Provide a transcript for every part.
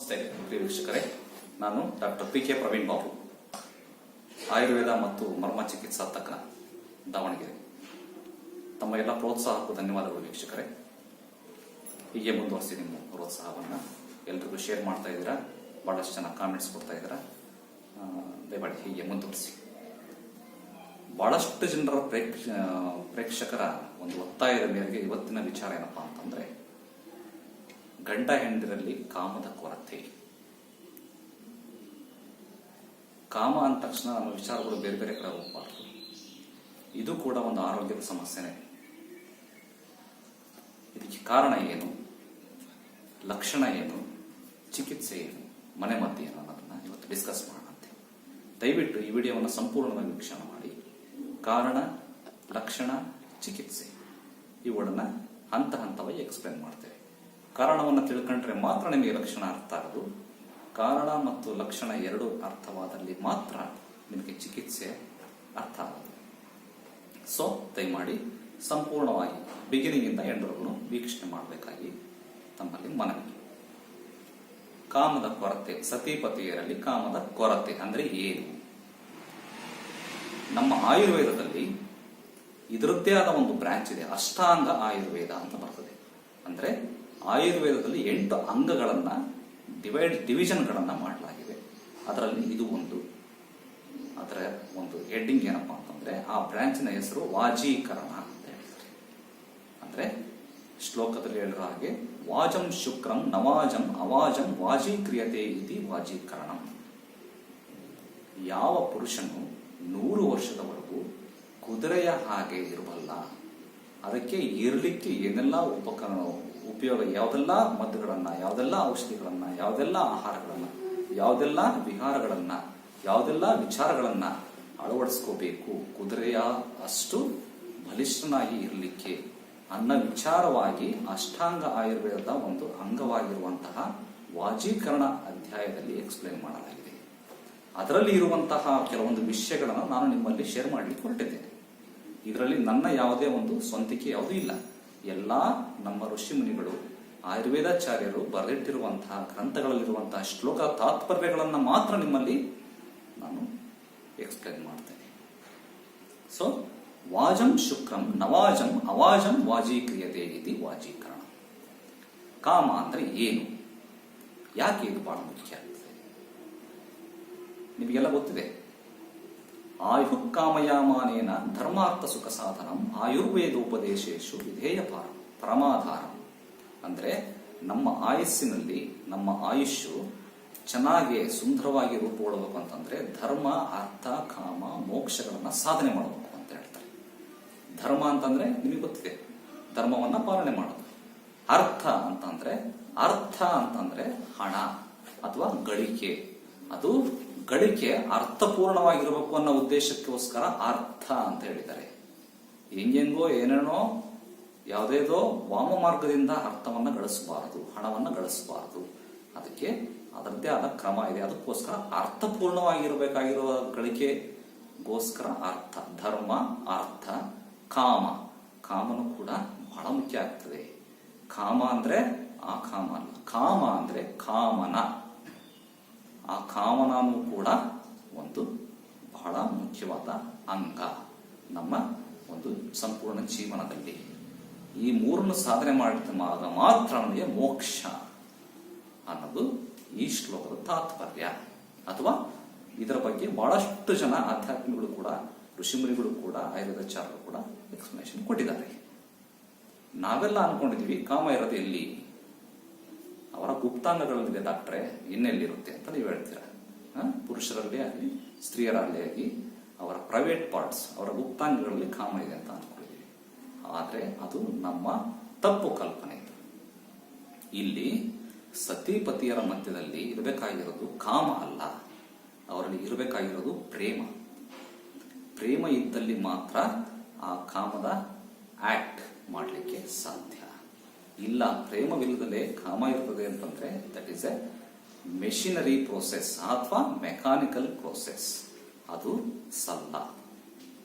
ನಮಸ್ತೆ ಪ್ರಿಯ ವೀಕ್ಷಕರೇ, ನಾನು ಡಾಕ್ಟರ್ ಪಿ.ಕೆ. ಪ್ರವೀಣ್ ಬಾಬು, ಆಯುರ್ವೇದ ಮತ್ತು ಮರ್ಮ ಚಿಕಿತ್ಸಾ ತಜ್ಞ, ದಾವಣಗೆರೆ. ತಮ್ಮ ಎಲ್ಲ ಪ್ರೋತ್ಸಾಹಕ್ಕೂ ಧನ್ಯವಾದಗಳು ವೀಕ್ಷಕರೇ. ಹೀಗೆ ಮುಂದುವರಿಸಿ ನಿಮ್ಮ ಪ್ರೋತ್ಸಾಹವನ್ನು ಎಲ್ರಿಗೂ ಶೇರ್ ಮಾಡ್ತಾ ಇದ್ದೀರಾ. ಬಹಳಷ್ಟು ಜನ ಕಾಮೆಂಟ್ಸ್ ಕೊಡ್ತಾ ಇದ್ದೀರಾ. ದಯಮಾಡಿ ಹೀಗೆ ಮುಂದುವರಿಸಿ. ಬಹಳಷ್ಟು ಜನರ ಪ್ರೇಕ್ಷಕರ ಒಂದು ಒತ್ತಾಯದ ಮೇರೆಗೆ ಇವತ್ತಿನ ವಿಚಾರ ಏನಪ್ಪಾ ಅಂತಂದ್ರೆ, ಗಂಡ ಹೆಂಡರಲ್ಲಿ ಕಾಮದ ಕೊರತೆ. ಕಾಮ ಅಂದ ತಕ್ಷಣ ನಮ್ಮ ವಿಚಾರಗಳು ಬೇರೆ ಬೇರೆ ಕಡೆ ಹೋಗಬಾರ್ದು. ಇದು ಕೂಡ ಒಂದು ಆರೋಗ್ಯದ ಸಮಸ್ಯೆನೇ. ಇದಕ್ಕೆ ಕಾರಣ ಏನು, ಲಕ್ಷಣ ಏನು, ಚಿಕಿತ್ಸೆ ಏನು, ಮನೆ ಮದ್ದು ಏನು ಅನ್ನೋದನ್ನ ಇವತ್ತು ಡಿಸ್ಕಸ್ ಮಾಡೋಣ ಅಂತ. ದಯವಿಟ್ಟು ಈ ವಿಡಿಯೋವನ್ನು ಸಂಪೂರ್ಣವಾಗಿ ವೀಕ್ಷಣೆ ಮಾಡಿ. ಕಾರಣ, ಲಕ್ಷಣ, ಚಿಕಿತ್ಸೆ ಇವುಗಳನ್ನ ಹಂತ ಹಂತವಾಗಿ ಎಕ್ಸ್ಪ್ಲೇನ್ ಮಾಡ್ತೇವೆ. ಕಾರಣವನ್ನು ತಿಳ್ಕೊಂಡ್ರೆ ಮಾತ್ರ ನಿಮಗೆ ಲಕ್ಷಣ ಅರ್ಥ ಆಗೋದು. ಕಾರಣ ಮತ್ತು ಲಕ್ಷಣ ಎರಡು ಅರ್ಥವಾದಲ್ಲಿ ಮಾತ್ರ ನಿಮಗೆ ಚಿಕಿತ್ಸೆ ಅರ್ಥ ಆಗೋದು. ಸೊ ದಯಮಾಡಿ ಸಂಪೂರ್ಣವಾಗಿ ಬಿಗಿನಿಂಗ್ ಇಂದ ಎಂಡ್ವರೆಗೂ ವೀಕ್ಷಣೆ ಮಾಡಬೇಕಾಗಿ ತಮ್ಮಲ್ಲಿ ಮನವಿ. ಕಾಮದ ಕೊರತೆ, ಸತಿಪತಿಯರಲ್ಲಿ ಕಾಮದ ಕೊರತೆ ಅಂದ್ರೆ ಏನು? ನಮ್ಮ ಆಯುರ್ವೇದದಲ್ಲಿ ಇದರದ್ದೇ ಆದ ಒಂದು ಬ್ರಾಂಚ್ ಇದೆ, ಅಷ್ಟಾಂಗ ಆಯುರ್ವೇದ ಅಂತ ಬರ್ತದೆ. ಅಂದ್ರೆ ಆಯುರ್ವೇದದಲ್ಲಿ 8 ಅಂಗಗಳನ್ನ ಡಿವಿಷನ್ಗಳನ್ನ ಮಾಡಲಾಗಿದೆ. ಅದರಲ್ಲಿ ಇದು ಒಂದು. ಅದರ ಒಂದು ಹೆಡ್ಡಿಂಗ್ ಏನಪ್ಪಾ ಅಂತಂದ್ರೆ, ಆ ಬ್ರಾಂಚಿನ ಹೆಸರು ವಾಜೀಕರಣ ಅಂತ ಹೇಳ್ತಾರೆ. ಅಂದ್ರೆ ಶ್ಲೋಕದಲ್ಲಿ ಹೇಳಿರೋ ಹಾಗೆ, ವಾಜಂ ಶುಕ್ರಂ ನವಾಜಂ ಅವಾಜಂ ವಾಜೀಕ್ರಿಯತೆ ಇತಿ ವಾಜೀಕರಣಂ. ಯಾವ ಪುರುಷನು 100 ವರ್ಷದವರೆಗೂ ಕುದುರೆಯ ಹಾಗೆ ಇರಬಲ್ಲ, ಅದಕ್ಕೆ ಇರಲಿಕ್ಕೆ ಏನೆಲ್ಲ ಉಪಯೋಗ, ಯಾವುದೆಲ್ಲ ಮದ್ದುಗಳನ್ನ, ಯಾವುದೆಲ್ಲ ಔಷಧಿಗಳನ್ನ, ಯಾವುದೆಲ್ಲ ಆಹಾರಗಳನ್ನ, ಯಾವುದೆಲ್ಲ ವಿಹಾರಗಳನ್ನ, ಯಾವುದೆಲ್ಲ ವಿಚಾರಗಳನ್ನ ಅಳವಡಿಸ್ಕೋಬೇಕು ಕುದುರೆಯ ಅಷ್ಟು ಬಲಿಷ್ಠನಾಗಿ ಇರಲಿಕ್ಕೆ ಅನ್ನ ವಿಚಾರವಾಗಿ ಅಷ್ಟಾಂಗ ಆಯುರ್ವೇದದ ಒಂದು ಅಂಗವಾಗಿರುವಂತಹ ವಾಜೀಕರಣ ಅಧ್ಯಾಯದಲ್ಲಿ ಎಕ್ಸ್ಪ್ಲೇನ್ ಮಾಡಲಾಗಿದೆ. ಅದರಲ್ಲಿ ಇರುವಂತಹ ಕೆಲವೊಂದು ವಿಷಯಗಳನ್ನು ನಾನು ನಿಮ್ಮಲ್ಲಿ ಶೇರ್ ಮಾಡಲಿಕ್ಕೆ ಹೊರಟಿದ್ದೇನೆ. ಇದರಲ್ಲಿ ನನ್ನ ಯಾವುದೇ ಒಂದು ಸ್ವಂತಿಕೆ ಯಾವುದೂ ಇಲ್ಲ. ಎಲ್ಲಾ ನಮ್ಮ ಋಷಿ ಮುನಿಗಳು, ಆಯುರ್ವೇದಾಚಾರ್ಯರು ಬರೆದಿಟ್ಟಿರುವಂತಹ ಗ್ರಂಥಗಳಲ್ಲಿರುವಂತಹ ಶ್ಲೋಕ ತಾತ್ಪರ್ಯಗಳನ್ನ ಮಾತ್ರ ನಿಮ್ಮಲ್ಲಿ ನಾನು ಎಕ್ಸ್ಪ್ಲೇನ್ ಮಾಡ್ತೇನೆ. ಸೊ ವಾಜಂ ಶುಕ್ರಂ ನವಾಜಂ ಅವಾಜಂ ವಾಜೀಕ್ರಿಯತೆ ಇತಿ ವಾಜೀಕರಣ. ಕಾಮ ಅಂದ್ರೆ ಏನು, ಯಾಕೆ ಇದು ಬಹಳ ಮುಖ್ಯ ಆಗ್ತದೆ? ನಿಮಗೆಲ್ಲ ಗೊತ್ತಿದೆ. ಆಯು ಕಾಮಯಾಮಾನೇನ ಧರ್ಮಾರ್ಥ ಸುಖ ಸಾಧನಂ ಆಯುರ್ವೇದೋಪದೇಶೇಶು ವಿಧೇಯ ಪರಮಾಧಾರಂ. ಅಂದ್ರೆ ನಮ್ಮ ಆಯಸ್ಸಿನಲ್ಲಿ ನಮ್ಮ ಆಯುಷ್ಯು ಚೆನ್ನಾಗಿ ಸುಂದರವಾಗಿ ರೂಪುಗೊಳ್ಳಬೇಕು ಅಂತಂದ್ರೆ ಧರ್ಮ, ಅರ್ಥ, ಕಾಮ, ಮೋಕ್ಷಗಳನ್ನ ಸಾಧನೆ ಮಾಡಬೇಕು ಅಂತ ಹೇಳ್ತಾರೆ. ಧರ್ಮ ಅಂತಂದ್ರೆ ನಿಮಗೆ ಗೊತ್ತಿದೆ, ಧರ್ಮವನ್ನ ಪಾಲನೆ ಮಾಡೋದು. ಅರ್ಥ ಅಂತಂದ್ರೆ ಹಣ ಅಥವಾ ಗಳಿಕೆ. ಅದು ಗಳಿಕೆ ಅರ್ಥಪೂರ್ಣವಾಗಿರಬೇಕು ಅನ್ನೋ ಉದ್ದೇಶಕ್ಕೋಸ್ಕರ ಅರ್ಥ ಅಂತ ಹೇಳಿದ್ದಾರೆ. ಹೆಂಗೆಂಗೋ ಏನೇನೋ ಯಾವುದೇದೋ ವಾಮ ಮಾರ್ಗದಿಂದ ಅರ್ಥವನ್ನ ಗಳಿಸಬಾರದು, ಹಣವನ್ನ ಗಳಿಸಬಾರದು. ಅದಕ್ಕೆ ಅದರದ್ದೇ ಆದ ಕ್ರಮ ಇದೆ. ಅದಕ್ಕೋಸ್ಕರ ಅರ್ಥಪೂರ್ಣವಾಗಿರಬೇಕಾಗಿರುವ ಗಳಿಕೆಗೋಸ್ಕರ ಅರ್ಥ, ಧರ್ಮ, ಅರ್ಥ, ಕಾಮ. ಕಾಮನು ಕೂಡ ಬಹಳ ಮುಖ್ಯ ಆಗ್ತದೆ. ಕಾಮ ಅಂದ್ರೆ ಆ ಕಾಮ ಅಲ್ಲ, ಕಾಮ ಅಂದ್ರೆ ಕಾಮನ. ಆ ಕಾಮನೂ ಕೂಡ ಒಂದು ಬಹಳ ಮುಖ್ಯವಾದ ಅಂಗ ನಮ್ಮ ಒಂದು ಸಂಪೂರ್ಣ ಜೀವನದಲ್ಲಿ. ಈ ಮೂರನ್ನು ಸಾಧನೆ ಮಾಡಿದಾಗ ಮಾತ್ರ ನಮಗೆ ಮೋಕ್ಷ ಅನ್ನೋದು ಈ ಶ್ಲೋಕದ ತಾತ್ಪರ್ಯ. ಅಥವಾ ಇದರ ಬಗ್ಗೆ ಬಹಳಷ್ಟು ಜನ ಆಧ್ಯಾತ್ಮಿಗಳು ಕೂಡ, ಋಷಿಮುನಿಗಳು ಕೂಡ, ಆಯುರ್ವೇದಾಚಾರ್ಯರು ಕೂಡ ಎಕ್ಸ್ಪ್ಲನೇಷನ್ ಕೊಟ್ಟಿದ್ದಾರೆ. ನಾವೆಲ್ಲ ಅನ್ಕೊಂಡಿದೀವಿ ಕಾಮ ಇರೋದು ಎಲ್ಲಿ, ಅವರ ಗುಪ್ತಾಂಗಗಳಲ್ಲಿದೆ ಡಾಕ್ಟ್ರೆ, ಇನ್ನೆಲ್ಲಿರುತ್ತೆ ಅಂತ ನೀವು ಹೇಳ್ತೀರಾ. ಪುರುಷರಲ್ಲಿ ಆಗಲಿ ಸ್ತ್ರೀಯರಲ್ಲಿ ಆಗಲಿ ಅವರ ಪ್ರೈವೇಟ್ ಪಾರ್ಟ್ಸ್, ಅವರ ಗುಪ್ತಾಂಗಗಳಲ್ಲಿ ಕಾಮ ಇದೆ ಅಂತ ಅನ್ಕೊಂಡಿದ್ದೀವಿ. ಆದ್ರೆ ಅದು ನಮ್ಮ ತಪ್ಪು ಕಲ್ಪನೆ. ಇಲ್ಲಿ ಸತಿಪತಿಯರ ಮಧ್ಯದಲ್ಲಿ ಇರಬೇಕಾಗಿರೋದು ಕಾಮ ಅಲ್ಲ, ಅವರಲ್ಲಿ ಇರಬೇಕಾಗಿರೋದು ಪ್ರೇಮ. ಪ್ರೇಮ ಇದ್ದಲ್ಲಿ ಮಾತ್ರ ಆ ಕಾಮದ ಆಕ್ಟ್ ಮಾಡಲಿಕ್ಕೆ ಸಾಧ್ಯ. ಇಲ್ಲ, ಪ್ರೇಮವಿಲ್ಲದಲೇ ಕಾಮ ಇರ್ತದೆ ಅಂತಂದ್ರೆ that is A machinery process ಅಥವಾ ಮೆಕ್ಯಾನಿಕಲ್ ಪ್ರೋಸೆಸ್. ಅದು ಸಲ್ಲ.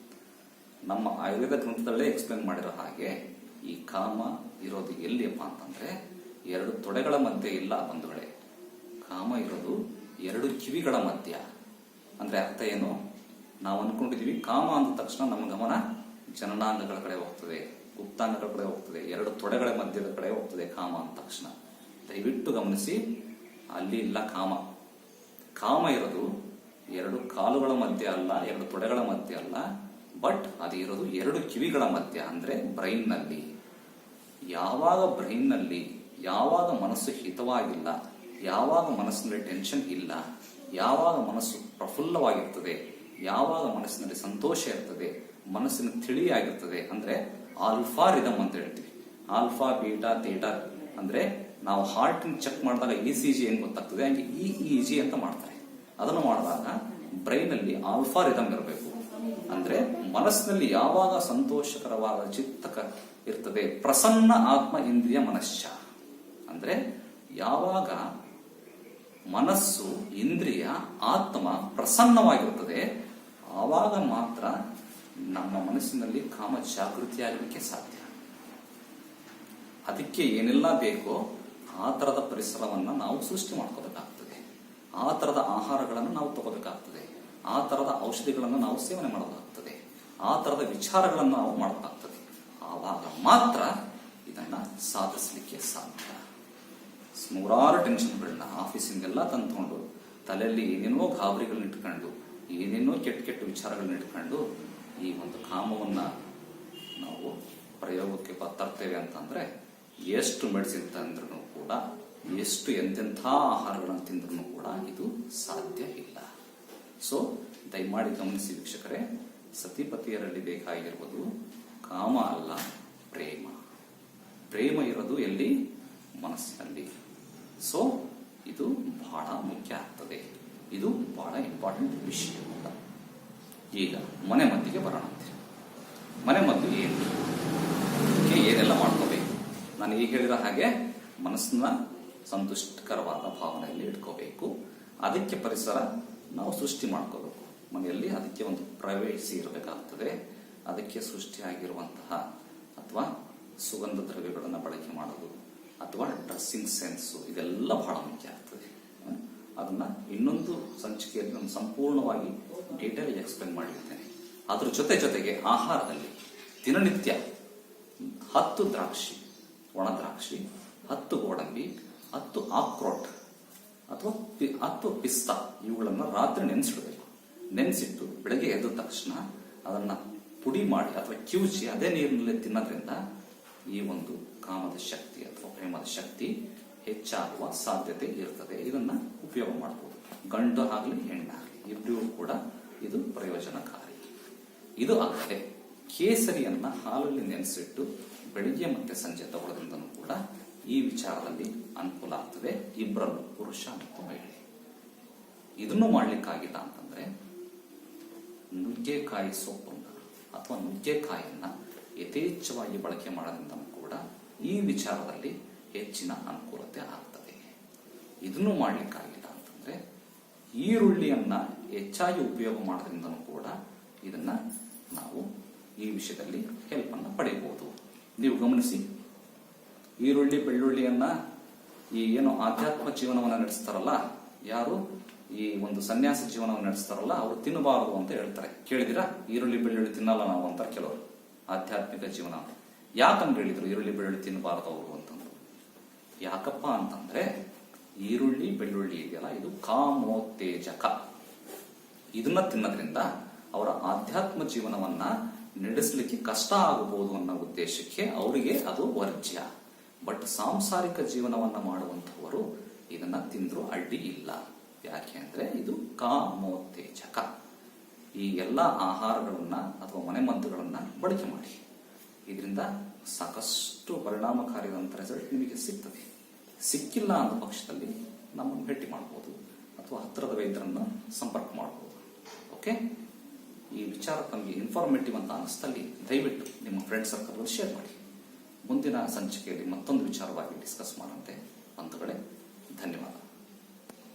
ನಮ್ಮ ಆಯುರ್ವೇದ ಗ್ರಂಥದಲ್ಲೇ ಎಕ್ಸ್ಪ್ಲೇನ್ ಮಾಡಿರೋ ಹಾಗೆ ಈ ಕಾಮ ಇರೋದು ಎಲ್ಲಿಯಪ್ಪ ಅಂತಂದ್ರೆ 2 ತೊಡೆಗಳ ಮಧ್ಯೆ ಇಲ್ಲ ಬಂಧುಗಳೇ. ಕಾಮ ಇರೋದು ಎರಡು ಕಿವಿಗಳ ಮಧ್ಯ. ಅಂದ್ರೆ ಅರ್ಥ ಏನು? ನಾವು ಅನ್ಕೊಂಡಿದೀವಿ ಕಾಮ ಅಂದ ತಕ್ಷಣ ನಮ್ಮ ಗಮನ ಜನನಾಂಗಗಳ ಕಡೆ ಹೋಗ್ತದೆ, ಗುಪ್ತಾಂಗಗಳ ಕಡೆ ಹೋಗ್ತದೆ, ಎರಡು ತೊಡೆಗಳ ಮಧ್ಯದ ಕಡೆ ಹೋಗ್ತದೆ ಕಾಮ ಅಂದ ತಕ್ಷಣ. ದಯವಿಟ್ಟು ಗಮನಿಸಿ, ಅಲ್ಲಿ ಇಲ್ಲ ಕಾಮ. ಕಾಮ ಇರೋದು ಎರಡು ಕಾಲುಗಳ ಮಧ್ಯೆ ಅಲ್ಲ, ಎರಡು ತೊಡೆಗಳ ಮಧ್ಯೆ ಅಲ್ಲ, ಬಟ್ ಅದು ಇರೋದು ಎರಡು ಕಿವಿಗಳ ಮಧ್ಯ, ಅಂದ್ರೆ ಬ್ರೈನ್ ನಲ್ಲಿ. ಯಾವಾಗ ಬ್ರೈನ್ ನಲ್ಲಿ, ಯಾವಾಗ ಮನಸ್ಸು ಹಿತವಾಗಿಲ್ಲ, ಯಾವಾಗ ಮನಸ್ಸಿನಲ್ಲಿ ಟೆನ್ಷನ್ ಇಲ್ಲ, ಯಾವಾಗ ಮನಸ್ಸು ಪ್ರಫುಲ್ಲವಾಗಿರ್ತದೆ, ಯಾವಾಗ ಮನಸ್ಸಿನಲ್ಲಿ ಸಂತೋಷ ಇರ್ತದೆ, ಮನಸ್ಸಿನ ತಿಳಿಯಾಗಿರ್ತದೆ, ಅಂದ್ರೆ ಆಲ್ಫಾ ರಿದಮ್ ಅಂತ ಹೇಳ್ತೀವಿ. ಆಲ್ಫಾ, ಬೀಟಾ, ಥೀಟಾ ಅಂದ್ರೆ ನಾವು ಹಾರ್ಟ್ ಚೆಕ್ ಮಾಡಿದಾಗ ECG ಏನ್ ಗೊತ್ತಾಗ್ತದೆ, ಹಂಗೆ EEG ಅಂತ ಮಾಡ್ತಾರೆ. ಅದನ್ನು ಮಾಡಿದಾಗ ಬ್ರೈನ್ ಅಲ್ಲಿ ಆಲ್ಫಾ ರಿದಮ್ ಇರಬೇಕು. ಅಂದ್ರೆ ಮನಸ್ಸಿನಲ್ಲಿ ಯಾವಾಗ ಸಂತೋಷಕರವಾದ ಚಿತ್ತಕ ಇರ್ತದೆ, ಪ್ರಸನ್ನ ಆತ್ಮ ಇಂದ್ರಿಯ ಮನಶ್ಚ. ಅಂದ್ರೆ ಯಾವಾಗ ಮನಸ್ಸು, ಇಂದ್ರಿಯ, ಆತ್ಮ ಪ್ರಸನ್ನವಾಗಿರುತ್ತದೆ, ಆವಾಗ ಮಾತ್ರ ನಮ್ಮ ಮನಸ್ಸಿನಲ್ಲಿ ಕಾಮ ಜಾಗೃತಿಯಾಗಲಿಕ್ಕೆ ಸಾಧ್ಯ. ಅದಕ್ಕೆ ಏನೆಲ್ಲ ಬೇಕೋ ಆ ತರದ ಪರಿಸರವನ್ನ ನಾವು ಸೃಷ್ಟಿ ಮಾಡ್ಕೋಬೇಕಾಗ್ತದೆ. ಆ ತರದ ಆಹಾರಗಳನ್ನು ನಾವು ತಗೋಬೇಕಾಗ್ತದೆ. ಆ ತರದ ಔಷಧಿಗಳನ್ನು ನಾವು ಸೇವನೆ ಮಾಡಬೇಕಾಗ್ತದೆ. ಆ ತರದ ವಿಚಾರಗಳನ್ನು ನಾವು ಮಾಡಬೇಕಾಗ್ತದೆ. ಆವಾಗ ಮಾತ್ರ ಇದನ್ನ ಸಾಧಿಸಲಿಕ್ಕೆ ಸಾಧ್ಯ. ನೂರಾರು ಟೆನ್ಷನ್ಗಳನ್ನ ಆಫೀಸಿಂದೆಲ್ಲ ತಂದ್ಕೊಂಡು, ತಲೆಯಲ್ಲಿ ಏನೇನೋ ಗಾಬರಿಗಳನ್ನ ಇಟ್ಕೊಂಡು, ಏನೇನೋ ಕೆಟ್ಟ ಕೆಟ್ಟ ವಿಚಾರಗಳನ್ನ ಇಟ್ಕೊಂಡು ಈ ಒಂದು ಕಾಮವನ್ನ ನಾವು ಪ್ರಯೋಗಕ್ಕೆ ತರ್ತೇವೆ ಅಂತಂದ್ರೆ, ಎಷ್ಟು ಮೆಡಿಸಿನ್ ತಂದ್ರೂ ಕೂಡ, ಎಷ್ಟು ಎಂತೆಂಥ ಆಹಾರಗಳನ್ನು ತಿಂದ್ರೂ ಕೂಡ ಇದು ಸಾಧ್ಯ ಇಲ್ಲ. ಸೊ ದಯಮಾಡಿ ಗಮನಿಸಿ ವೀಕ್ಷಕರೇ, ಸತಿಪತಿಯರಲ್ಲಿ ಬೇಕಾಗಿರುವುದು ಕಾಮ ಅಲ್ಲ, ಪ್ರೇಮ. ಪ್ರೇಮ ಇರೋದು ಎಲ್ಲಿ? ಮನಸ್ಸಿನಲ್ಲಿ. ಸೊ ಇದು ಬಹಳ ಮುಖ್ಯ ಆಗ್ತದೆ. ಇದು ಬಹಳ ಇಂಪಾರ್ಟೆಂಟ್ ವಿಷಯ ಕೂಡ. ಈಗ ಮನೆ ಮದ್ದಿಗೆ ಬರೋಣ. ಮನೆ ಮದ್ದು ಏನು, ಏನೆಲ್ಲ ಮಾಡ್ಕೋಬೇಕು? ನಾನು ಈಗ ಹೇಳಿದ ಹಾಗೆ ಮನಸ್ಸನ್ನ ಸಂತುಷ್ಟಕರವಾದ ಭಾವನೆಯಲ್ಲಿ ಇಟ್ಕೋಬೇಕು. ಅದಕ್ಕೆ ಪರಿಸರ ನಾವು ಸೃಷ್ಟಿ ಮಾಡ್ಕೋಬೇಕು. ಮನೆಯಲ್ಲಿ ಅದಕ್ಕೆ ಒಂದು ಪ್ರೈವೇಸಿ ಇರಬೇಕಾಗ್ತದೆ. ಅದಕ್ಕೆ ಸೃಷ್ಟಿಯಾಗಿರುವಂತಹ ಅಥವಾ ಸುಗಂಧ ದ್ರವ್ಯಗಳನ್ನು ಬಳಕೆ ಮಾಡೋದು ಅಥವಾ ಡ್ರೆಸ್ಸಿಂಗ್ ಸೆನ್ಸು, ಇದೆಲ್ಲ ಬಹಳ ಮುಖ್ಯ ಆಗ್ತದೆ. ಅದನ್ನ ಇನ್ನೊಂದು ಸಂಚಿಕೆಯಲ್ಲಿ ನಾನು ಸಂಪೂರ್ಣವಾಗಿ ಡೀಟೇಲ್ ಎಕ್ಸ್ಪ್ಲೇನ್ ಮಾಡಿರ್ತೇನೆ. ಅದ್ರ ಜೊತೆಗೆ ಆಹಾರದಲ್ಲಿ ದಿನನಿತ್ಯ 10 ದ್ರಾಕ್ಷಿ, ಒಣ ದ್ರಾಕ್ಷಿ, 10 ಗೋಡಂಬಿ, 10 ಆಕ್ರೋಟ್ ಅಥವಾ 10 ಪಿಸ್ತಾ, ಇವುಗಳನ್ನ ರಾತ್ರಿ ನೆನೆಸಿಡಬೇಕು. ನೆನೆಸಿಟ್ಟು ಬೆಳಗ್ಗೆ ಎದ್ದ ತಕ್ಷಣ ಅದನ್ನ ಪುಡಿ ಮಾಡಿ ಅಥವಾ ಕಿವುಚಿ ಅದೇ ನೀರಿನಲ್ಲಿ ತಿನ್ನೋದ್ರಿಂದ ಈ ಒಂದು ಕಾಮದ ಶಕ್ತಿ ಅಥವಾ ಪ್ರೇಮದ ಶಕ್ತಿ ಹೆಚ್ಚಾಗುವ ಸಾಧ್ಯತೆ ಇರ್ತದೆ. ಇದನ್ನ ಉಪಯೋಗ ಮಾಡಬಹುದು. ಗಂಡು ಆಗಲಿ ಹೆಣ್ಣಾಗಲಿ ಇಬ್ಬರಿಗೂ ಕೂಡ ಇದು ಪ್ರಯೋಜನಕಾರಿ. ಇದು ಅಲ್ಲದೆ ಕೇಸರಿಯನ್ನ ಹಾಲಲ್ಲಿ ನೆನೆಸಿಟ್ಟು ಬೆಳಿಗ್ಗೆ ಮತ್ತೆ ಸಂಜೆ ತಗೊಳ್ಳೋದ್ರಿಂದನೂ ಕೂಡ ಈ ವಿಚಾರದಲ್ಲಿ ಅನುಕೂಲ ಆಗ್ತದೆ, ಇಬ್ಬರಲ್ಲೂ, ಪುರುಷ ಮತ್ತು ಮಹಿಳೆ. ಇದನ್ನು ಮಾಡ್ಲಿಕ್ಕಾಗಿಲ್ಲ ಅಂತಂದ್ರೆ ನುಗ್ಗೆಕಾಯಿ ಸೊಪ್ಪನ್ನ ಅಥವಾ ನುಗ್ಗೆಕಾಯಿಯನ್ನ ಯಥೇಚ್ಛವಾಗಿ ಬಳಕೆ ಮಾಡೋದ್ರಿಂದನೂ ಕೂಡ ಈ ವಿಚಾರದಲ್ಲಿ ಹೆಚ್ಚಿನ ಅನುಕೂಲತೆ ಆಗ್ತದೆ. ಇದನ್ನು ಮಾಡ್ಲಿಕ್ಕಾಗಿಲ್ಲ ಅಂತಂದ್ರೆ ಈರುಳ್ಳಿಯನ್ನ ಹೆಚ್ಚಾಗಿ ಉಪಯೋಗ ಮಾಡೋದ್ರಿಂದನೂ ಕೂಡ ಇದನ್ನ ನಾವು ಈ ವಿಷಯದಲ್ಲಿ ಹೆಲ್ಪ್ ಅನ್ನ ಪಡೆಯಬಹುದು. ನೀವು ಗಮನಿಸಿ, ಈರುಳ್ಳಿ ಬೆಳ್ಳುಳ್ಳಿಯನ್ನ ಈ ಏನು ಆಧ್ಯಾತ್ಮ ಜೀವನವನ್ನ ನಡೆಸ್ತಾರಲ್ಲ, ಯಾರು ಈ ಒಂದು ಸನ್ಯಾಸ ಜೀವನವನ್ನು ನಡೆಸ್ತಾರಲ್ಲ, ಅವರು ತಿನ್ನಬಾರದು ಅಂತ ಹೇಳ್ತಾರೆ. ಕೇಳಿದಿರಾ? ಈರುಳ್ಳಿ ಬೆಳ್ಳುಳ್ಳಿ ತಿನ್ನಲ್ಲ ನಾವು ಅಂತ ಕೆಲವರು. ಆಧ್ಯಾತ್ಮಿಕ ಜೀವನ ಯಾಕಂದ್ರೆ ಹೇಳಿದ್ರು ಈರುಳ್ಳಿ ಬೆಳ್ಳುಳ್ಳಿ ತಿನ್ನಬಾರದು ಅವರು ಅಂತಂದ್ರು. ಯಾಕಪ್ಪ ಅಂತಂದ್ರೆ ಈರುಳ್ಳಿ ಬೆಳ್ಳುಳ್ಳಿ ಇದೆಯಲ್ಲ, ಇದು ಕಾಮೋತ್ತೇಜಕ. ಇದನ್ನ ತಿನ್ನೋದ್ರಿಂದ ಅವರ ಆಧ್ಯಾತ್ಮ ಜೀವನವನ್ನ ನಡೆಸಲಿಕ್ಕೆ ಕಷ್ಟ ಆಗಬಹುದು ಅನ್ನೋ ಉದ್ದೇಶಕ್ಕೆ ಅವರಿಗೆ ಅದು ವರ್ಜ್ಯ. ಬಟ್ ಸಾಂಸಾರಿಕ ಜೀವನವನ್ನ ಮಾಡುವಂತಹವರು ಇದನ್ನ ತಿಂದ್ರು ಅಡ್ಡಿ ಇಲ್ಲ. ಯಾಕೆ ಅಂದ್ರೆ ಇದು ಕಾಮೋತ್ತೇಜಕ. ಈ ಎಲ್ಲ ಆಹಾರಗಳನ್ನ ಅಥವಾ ಮನೆಮದ್ದುಗಳನ್ನ ಬಳಕೆ ಮಾಡಿ. ಇದರಿಂದ ಸಾಕಷ್ಟು ಪರಿಣಾಮಕಾರಿಯಾದಂಥ ರಿಸಲ್ಟ್ ನಿಮಗೆ ಸಿಗ್ತದೆ. ಸಿಕ್ಕಿಲ್ಲ ಅನ್ನೋ ಪಕ್ಷದಲ್ಲಿ ನಮ್ಮನ್ನು ಭೇಟಿ ಮಾಡಬಹುದು ಅಥವಾ ಹತ್ತಿರದ ವೈದ್ಯರನ್ನ ಸಂಪರ್ಕ ಮಾಡಬಹುದು. ಓಕೆ, ಈ ವಿಚಾರ ತಮಗೆ ಇನ್ಫಾರ್ಮೇಟಿವ್ ಅಂತ ಅನಿಸ್ತಲ್ಲಿ ದಯವಿಟ್ಟು ನಿಮ್ಮ ಫ್ರೆಂಡ್ ಸರ್ಕಲ್ ಶೇರ್ ಮಾಡಿ. ಮುಂದಿನ ಸಂಚಿಕೆಯಲ್ಲಿ ಮತ್ತೊಂದು ವಿಚಾರವಾಗಿ ಡಿಸ್ಕಸ್ ಮಾಡಂತೆ ಬಂಧುಗಳೇ. ಧನ್ಯವಾದ.